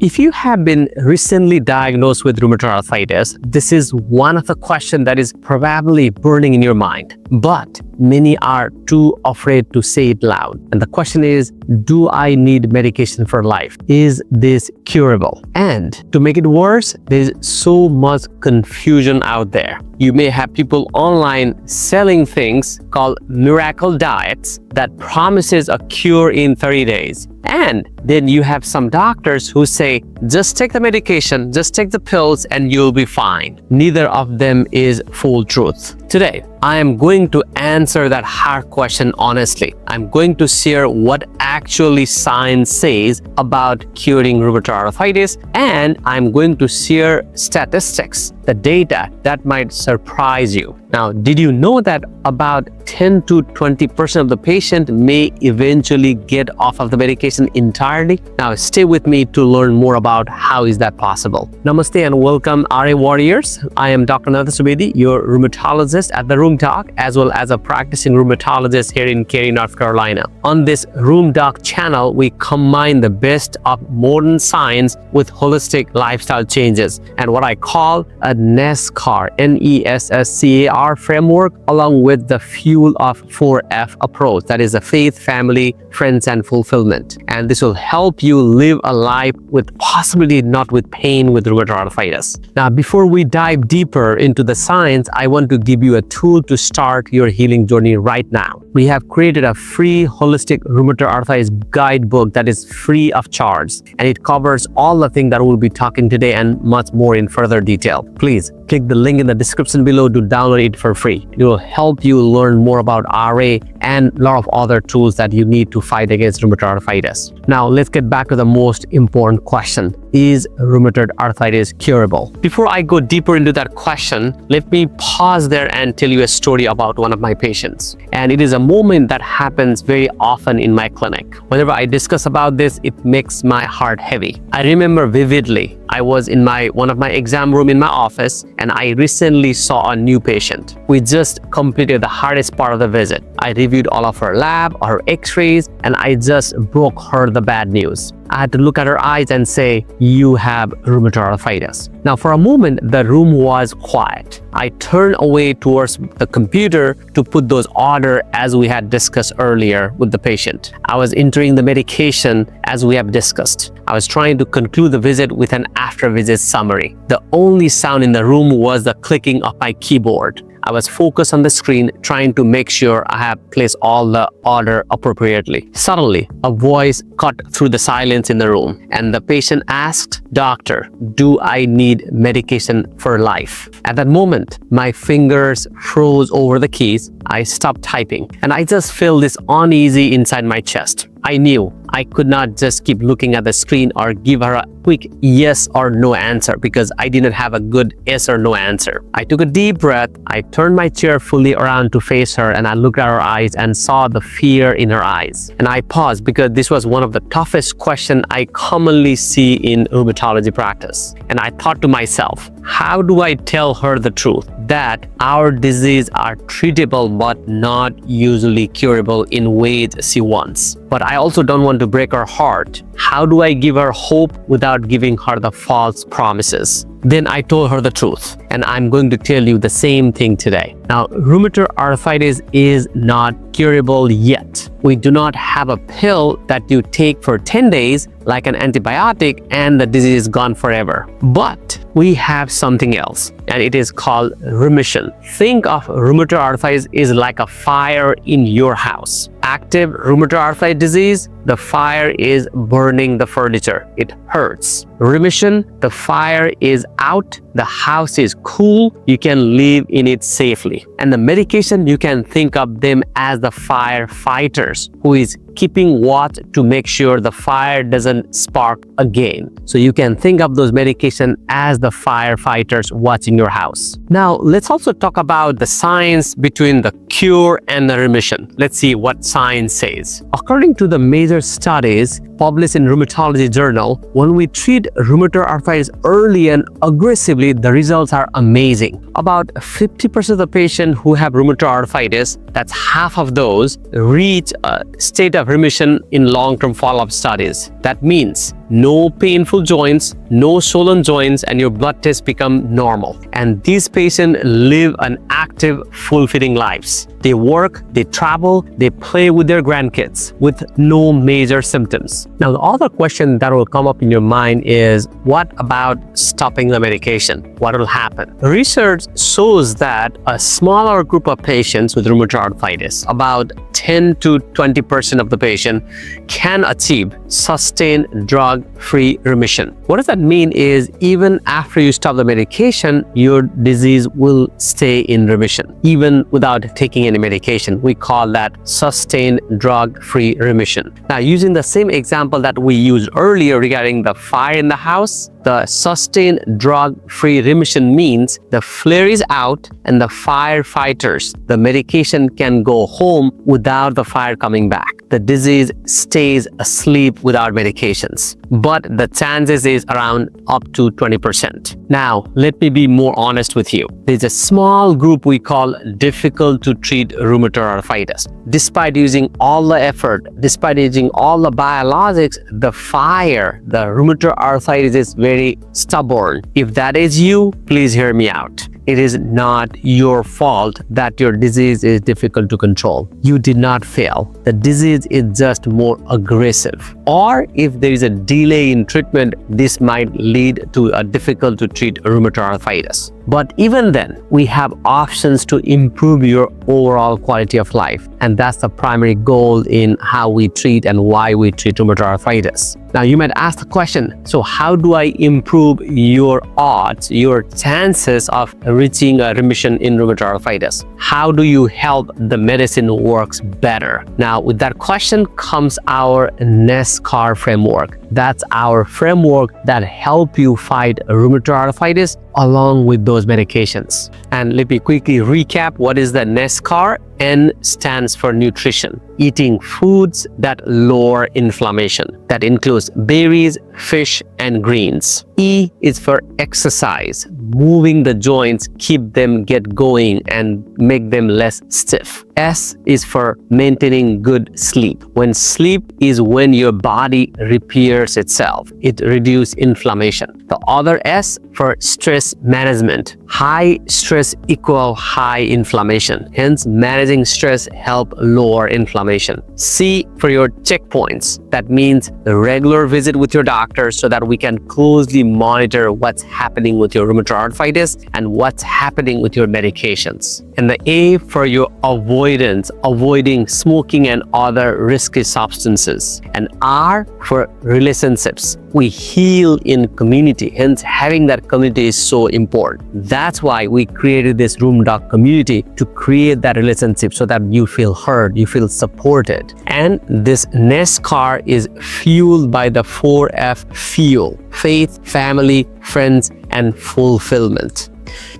If you have been recently diagnosed with rheumatoid arthritis, this is one of the questions that is probably burning in your mind, but many are too afraid to say it loud. And the question is, do I need medication for life? Is this curable? And to make it worse, there's so much confusion out there. You may have people online selling things called miracle diets that promises a cure in 30 days. And then you have some doctors who say, just take the medication, just take the pills and you'll be fine. Neither of them is full truth. Today, I am going to answer that hard question honestly. I'm going to share what actually science says about curing rheumatoid arthritis, and I'm going to share statistics, the data that might surprise you. Now, did you know that about 10 to 20% of the patient may eventually get off of the medication entirely? Now, stay with me to learn more about how is that possible. Namaste and welcome, RA Warriors. I am Dr. Ananta Subedi, your rheumatologist at TheRheumDoc, as well as a practicing rheumatologist here in Cary, North Carolina. On this RheumDoc channel, we combine the best of modern science with holistic lifestyle changes and what I call a NESSCAR, N-E-S-S-C-A-R framework, along with the fuel of 4F approach, that is a faith, family, friends, and fulfillment. And this will help you live a life with possibility, not with pain, with rheumatoid arthritis. Now, before we dive deeper into the science, I want to give you a tool to start your healing journey right now. We have created a free holistic rheumatoid arthritis guidebook that is free of charge, and it covers all the things that we'll be talking today and much more in further detail. Please click the link in the description below to download it for free. It will help you learn more about RA and a lot of other tools that you need to fight against rheumatoid arthritis. Now, let's get back to the most important question. Is rheumatoid arthritis curable? Before I go deeper into that question, let me pause there and tell you a story about one of my patients. And it is a moment that happens very often in my clinic. Whenever I discuss about this, it makes my heart heavy. I remember vividly, I was in one of my exam room in my office, and I recently saw a new patient. We just completed the hardest part of the visit. I reviewed all of her lab, her x-rays, and I just broke her the bad news. I had to look at her eyes and say, you have rheumatoid arthritis. Now, for a moment, the room was quiet. I turned away towards the computer to put those orders as we had discussed earlier with the patient. I was entering the medication as we have discussed. I was trying to conclude the visit with an after-visit summary. The only sound in the room was the clicking of my keyboard. I was focused on the screen, trying to make sure I have placed all the order appropriately. Suddenly, a voice cut through the silence in the room, and the patient asked, "Doctor, do I need medication for life?" At that moment, my fingers froze over the keys. I stopped typing, and I just felt this uneasy inside my chest. I knew I could not just keep looking at the screen or give her a quick yes or no answer because I didn't have a good yes or no answer. I took a deep breath. I turned my chair fully around to face her, and I looked at her eyes and saw the fear in her eyes. And I paused because this was one of the toughest questions I commonly see in rheumatology practice. And I thought to myself, how do I tell her the truth? That our disease are treatable but not usually curable in ways she wants. But I also don't want to break her heart. How do I give her hope without giving her the false promises? Then I told her the truth, and I'm going to tell you the same thing today. Now, rheumatoid arthritis is not curable yet. We do not have a pill that you take for 10 days like an antibiotic and the disease is gone forever. But we have something else, and it is called remission. Think of rheumatoid arthritis is like a fire in your house. Active rheumatoid arthritis disease, the fire is burning the furniture. It hurts. Remission, the fire is out, the house is cool, you can live in it safely. And the medication, you can think of them as the firefighters who is keeping watch to make sure the fire doesn't spark again. So you can think of those medications as the firefighters watching your house. Now, let's also talk about the science between the cure and the remission. Let's see what science says. According to the major studies published in Rheumatology Journal, when we treat rheumatoid arthritis early and aggressively, the results are amazing. About 50% of the patients who have rheumatoid arthritis, that's half of those, reach a state of remission in long-term follow-up studies. That means no painful joints, no swollen joints, and your blood tests become normal. And these patients live an active, fulfilling lives. They work, they travel, they play with their grandkids with no major symptoms. Now, the other question that will come up in your mind is, what about stopping the medication? What will happen? Research shows that a smaller group of patients with rheumatoid arthritis, about 10 to 20% of the patient, can achieve sustained drug-free remission. What does that mean is, even after you stop the medication, your disease will stay in remission, even without taking any medication. We call that sustained drug-free remission. Now, using the same example that we used earlier regarding the fire in the house, the sustained drug-free remission means the flare is out and the firefighters, the medication can go home without the fire coming back. The disease stays asleep without medications, but the chances is around up to 20%. Now, let me be more honest with you. There's a small group we call difficult to treat rheumatoid arthritis. Despite using all the effort, despite using all the biologics, the rheumatoid arthritis is very stubborn. If that is you, please hear me out. It is not your fault that your disease is difficult to control. You did not fail. The disease is just more aggressive. Or if there is a delay in treatment, this might lead to a difficult to treat rheumatoid arthritis. But even then, we have options to improve your overall quality of life. And that's the primary goal in how we treat and why we treat rheumatoid arthritis. Now, you might ask the question, so how do I improve your odds, your chances of reaching a remission in rheumatoid arthritis? How do you help the medicine works better? Now, with that question comes our NESSCAR framework. That's our framework that help you fight rheumatoid arthritis along with those medications. And let me quickly recap what is the NESSCAR. N stands for nutrition, eating foods that lower inflammation. That includes berries, fish, and greens. E is for exercise, moving the joints, keep them get going and make them less stiff. S is for maintaining good sleep. When sleep is when your body repairs itself. It reduces inflammation. The other S for stress management. High stress equal high inflammation. Hence, managing stress help lower inflammation. C for your checkpoints. That means the regular visit with your doctor so that we can closely monitor what's happening with your rheumatoid arthritis and what's happening with your medications. And the A for your avoidance, avoiding smoking and other risky substances. And R for relationships. We heal in community, hence having that community is so important. That's why we created this RheumDoc community, to create that relationship so that you feel heard, you feel supported. And this NESSCAR is fueled by the 4F fuel: faith, family, friends, and fulfillment.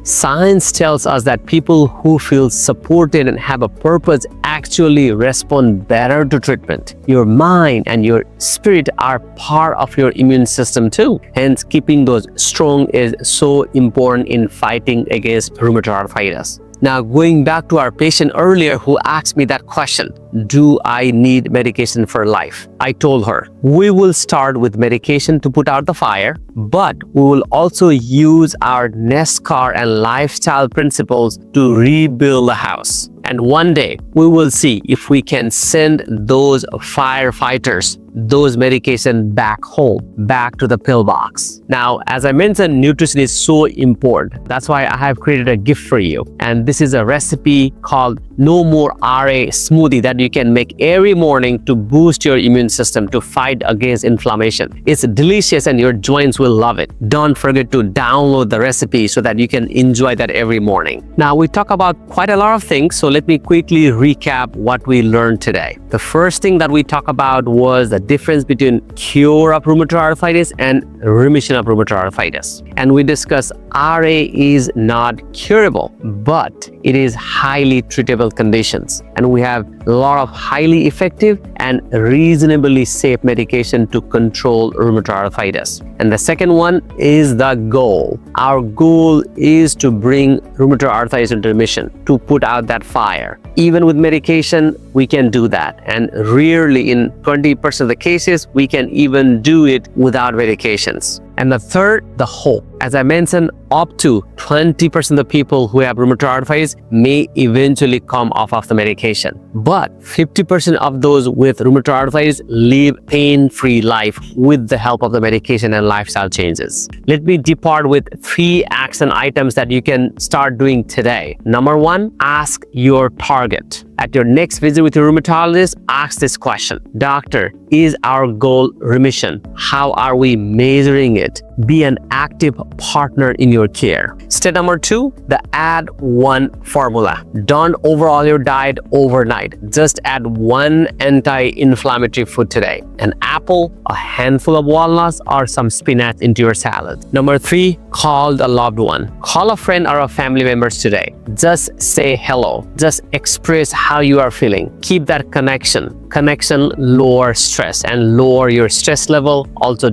Science tells us that people who feel supported and have a purpose actually respond better to treatment. Your mind and your spirit are part of your immune system too. Hence, keeping those strong is so important in fighting against rheumatoid arthritis. Now, going back to our patient earlier who asked me that question, do I need medication for life? I told her, we will start with medication to put out the fire, but we will also use our NESSCAR and lifestyle principles to rebuild the house. And one day, we will see if we can send those firefighters those medication back home, back to the pill box. Now, as I mentioned, nutrition is so important. That's why I have created a gift for you. And this is a recipe called No More RA Smoothie that you can make every morning to boost your immune system to fight against inflammation. It's delicious and your joints will love it. Don't forget to download the recipe so that you can enjoy that every morning. Now, we talk about quite a lot of things, so let me quickly recap what we learned today. The first thing that we talked about was the difference between cure of rheumatoid arthritis and remission of rheumatoid arthritis. And we discussed RA is not curable, but it is highly treatable conditions, and we have a lot of highly effective and reasonably safe medication to control rheumatoid arthritis. And the second one is the goal. Our goal is to bring rheumatoid arthritis into remission, to put out that fire. Even with medication, we can do that. And rarely, in 20% of the cases, we can even do it without medications. And the third, the hope. As I mentioned, up to 20% of the people who have rheumatoid arthritis may eventually come off of the medication. But 50% of those with rheumatoid arthritis live pain-free life with the help of the medication and lifestyle changes. Let me depart with 3 action items that you can start doing today. Number 1, ask your target. At your next visit with your rheumatologist, ask this question. Doctor, is our goal remission? How are we measuring it? Be an active partner in your care. Step number 2, the add one formula. Don't overhaul your diet overnight. Just add one anti-inflammatory food today. An apple, a handful of walnuts, or some spinach into your salad. Number 3, call a loved one. Call a friend or a family member today. Just say hello. Just express how you are feeling. Keep that connection. Connection lower stress and lower your stress level, also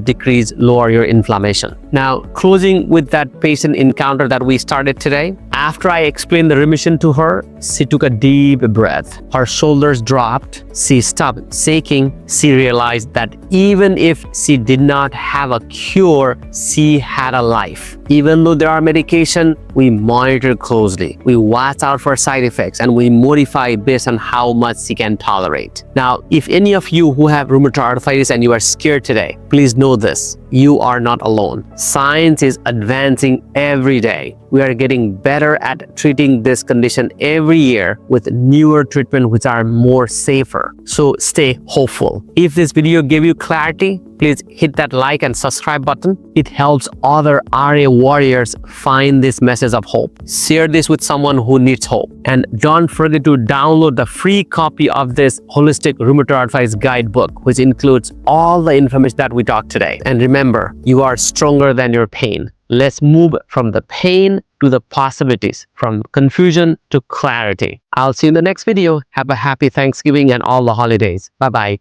lower your inflammation. Now, closing with that patient encounter that we started today, after I explained the remission to her, she took a deep breath. Her shoulders dropped. She stopped shaking. She realized that even if she did not have a cure, she had a life. Even though there are medication, we monitor closely. We watch out for side effects and we modify based on how much she can tolerate. Now, if any of you who have rheumatoid arthritis and you are scared today, please know this. You are not alone. Science is advancing every day. We are getting better at treating this condition every year with newer treatments which are more safer. So stay hopeful. If this video gave you clarity, please hit that like and subscribe button. It helps other RA warriors find this message of hope. Share this with someone who needs hope. And don't forget to download the free copy of this Holistic Rheumatoid Arthritis Guidebook, which includes all the information that we talked today. And remember, you are stronger than your pain. Let's move from the pain to the possibilities, from confusion to clarity. I'll see you in the next video. Have a happy Thanksgiving and all the holidays. Bye-bye.